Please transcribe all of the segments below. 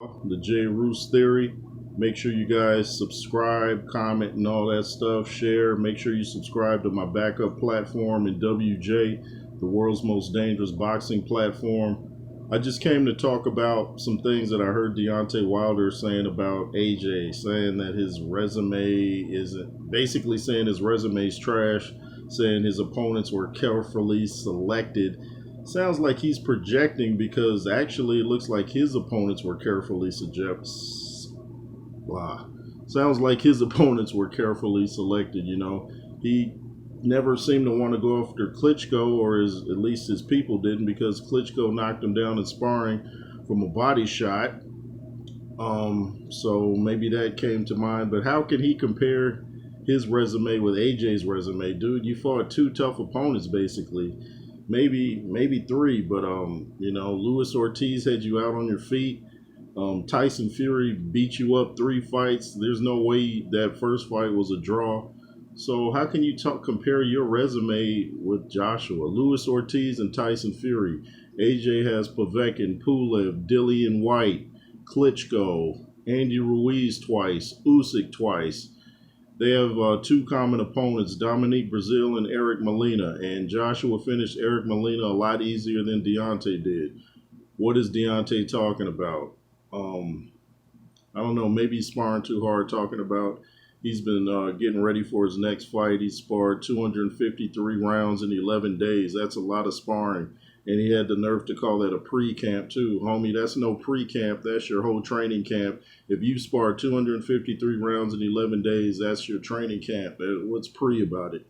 the Roos theory. Make sure you guys subscribe, comment, and all that stuff. Share. Make sure you subscribe to my backup platform in WJ, the world's most dangerous boxing platform. I just came to talk about some things that I heard Deontay Wilder saying about AJ, saying that his resume isn't basically saying his resume's trash, saying his opponents were carefully selected. Sounds like he's projecting because actually it looks like his opponents were carefully blah. Sounds like his opponents were carefully selected. He never seemed to want to go after Klitschko, or at least his people didn't, because Klitschko knocked him down in sparring from a body shot. So maybe that came to mind. But how can he compare his resume with AJ's resume, dude? You fought two tough opponents, basically. Maybe three, but Luis Ortiz had you out on your feet. Tyson Fury beat you up 3 fights. There's no way that first fight was a draw. So how can you compare your resume with Joshua, Luis Ortiz, and Tyson Fury? AJ has Povetkin, Pulev, Dillian White, Klitschko, Andy Ruiz twice, Usyk twice. They have two common opponents, Dominique Brazil and Eric Molina, and Joshua finished Eric Molina a lot easier than Deontay did. What is Deontay talking about? I don't know. Maybe he's sparring too hard, talking about he's been getting ready for his next fight. He sparred 253 rounds in 11 days. That's a lot of sparring. And he had the nerve to call that a pre-camp too. Homie, that's no pre-camp. That's your whole training camp. If you sparred 253 rounds in 11 days, that's your training camp. What's pre about it?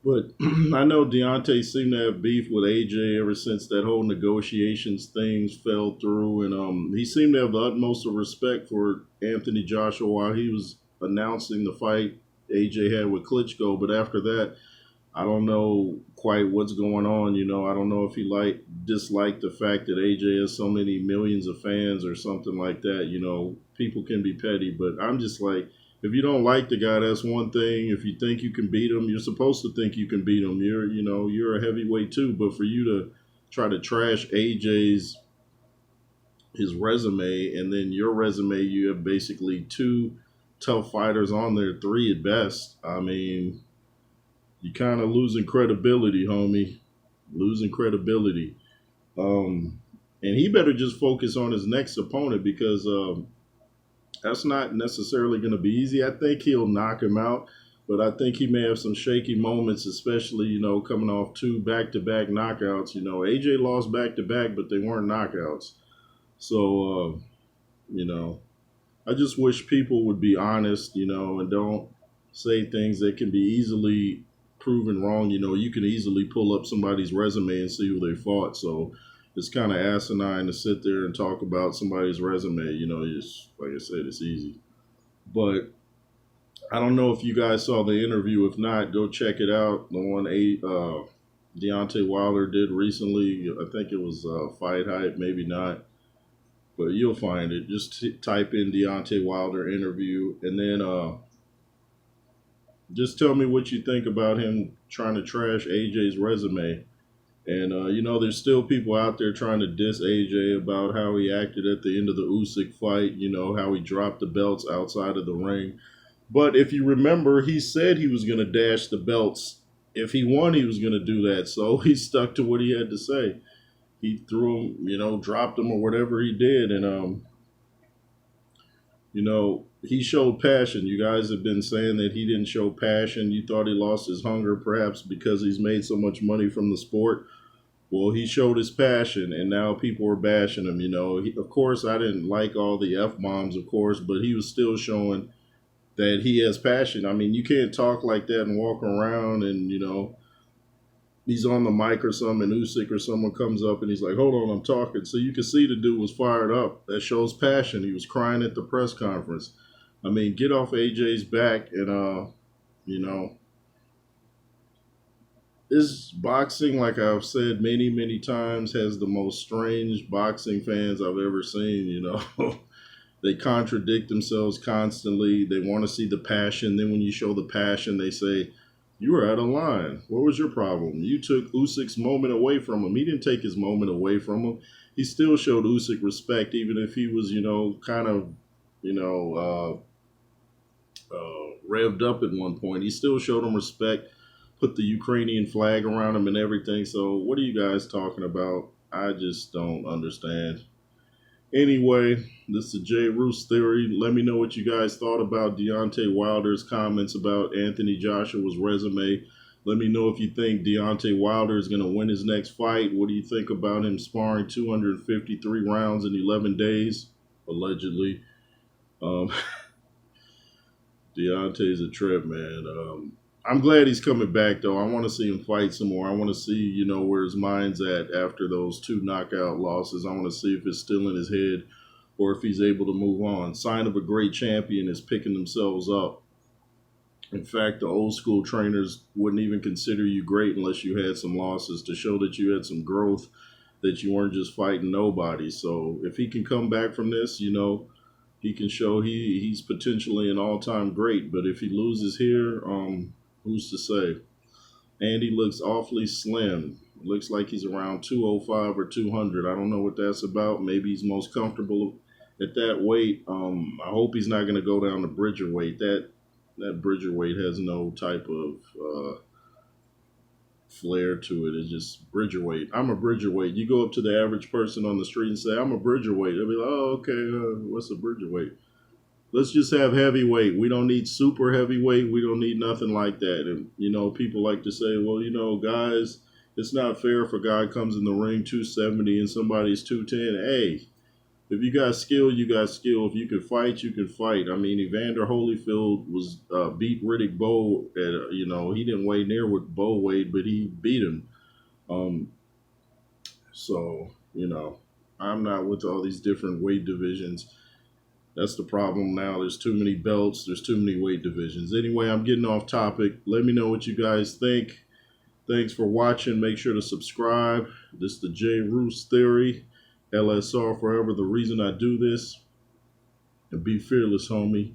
But I know Deontay seemed to have beef with AJ ever since that whole negotiations things fell through, and he seemed to have the utmost of respect for Anthony Joshua while he was announcing the fight AJ had with Klitschko. But after that, I don't know quite what's going on. I don't know if he disliked the fact that AJ has so many millions of fans or something like that. People can be petty, but I'm just like, if you don't like the guy, that's one thing. If you think you can beat him, you're supposed to think you can beat him. You're a heavyweight too. But for you to try to trash his resume, and then your resume, you have basically two tough fighters on there, three at best. I mean, you kind of losing credibility, homie. Losing credibility. And he better just focus on his next opponent, because that's not necessarily going to be easy. I think he'll knock him out, but I think he may have some shaky moments, especially, coming off two back-to-back knockouts. AJ lost back-to-back, but they weren't knockouts. So, I just wish people would be honest, and don't say things that can be easily proven wrong. You can easily pull up somebody's resume and see who they fought. So it's kind of asinine to sit there and talk about somebody's resume. It's, like I said, it's easy. But I don't know if you guys saw the interview. If not, go check it out. The one Deontay Wilder did recently. I think it was Fight Hype, maybe not. But you'll find it. Just type in Deontay Wilder interview, and then just tell me what you think about him trying to trash AJ's resume. And, there's still people out there trying to diss AJ about how he acted at the end of the Usyk fight, how he dropped the belts outside of the ring. But if you remember, he said he was going to dash the belts. If he won, he was going to do that. So he stuck to what he had to say. He threw him, dropped him or whatever he did. And, he showed passion. You guys have been saying that he didn't show passion. You thought he lost his hunger, perhaps because he's made so much money from the sport. Well, he showed his passion, and now people are bashing him. Of course, I didn't like all the F-bombs, of course, but he was still showing that he has passion. I mean, you can't talk like that and walk around and, he's on the mic or something, and Usyk or someone comes up and he's like, hold on, I'm talking. So you can see the dude was fired up. That shows passion. He was crying at the press conference. I mean, get off AJ's back, and, this boxing, like I've said many, many times, has the most strange boxing fans I've ever seen. They contradict themselves constantly. They want to see the passion. Then when you show the passion, they say, you were out of line. What was your problem? You took Usyk's moment away from him. He didn't take his moment away from him. he still showed Usyk respect, even if he was, kind of, you know, revved up at one point. He still showed him respect, put the Ukrainian flag around him and everything. So what are you guys talking about? I just don't understand. Anyway, this is the J. Roos theory. Let me know what you guys thought about Deontay Wilder's comments about Anthony Joshua's resume. Let me know if you think Deontay Wilder is going to win his next fight. What do you think about him sparring 253 rounds in 11 days, allegedly? Um, Deontay's a trip, man. I'm glad he's coming back, though. I want to see him fight some more. I want to see, where his mind's at after those 2 knockout losses. I want to see if it's still in his head or if he's able to move on. Sign of a great champion is picking themselves up. In fact, the old school trainers wouldn't even consider you great unless you had some losses to show that you had some growth, that you weren't just fighting nobody. So if he can come back from this, he can show he's potentially an all-time great. But if he loses here, who's to say? Andy looks awfully slim. Looks like he's around 205 or 200. I don't know what that's about. Maybe he's most comfortable at that weight. I hope he's not going to go down to Bridger weight. That Bridger weight has no type of flair to it. It's just Bridger weight. I'm a Bridger weight. You go up to the average person on the street and say, I'm a Bridger weight. They'll be like, oh, okay, what's a Bridger weight? Let's just have heavyweight. We don't need super heavyweight. We don't need nothing like that. And, people like to say, well, guys, it's not fair if a guy comes in the ring 270 and somebody's 210. Hey, if you got skill, you got skill. If you can fight, you can fight. I mean, Evander Holyfield was beat Riddick Bowe. He didn't weigh near what Bowe weighed, but he beat him. So, I'm not with all these different weight divisions. That's the problem now. There's too many belts. There's too many weight divisions. Anyway, I'm getting off topic. Let me know what you guys think. Thanks for watching. Make sure to subscribe. This is the J. Roos Theory. LSR forever. The reason I do this. And be fearless, homie.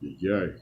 Yay.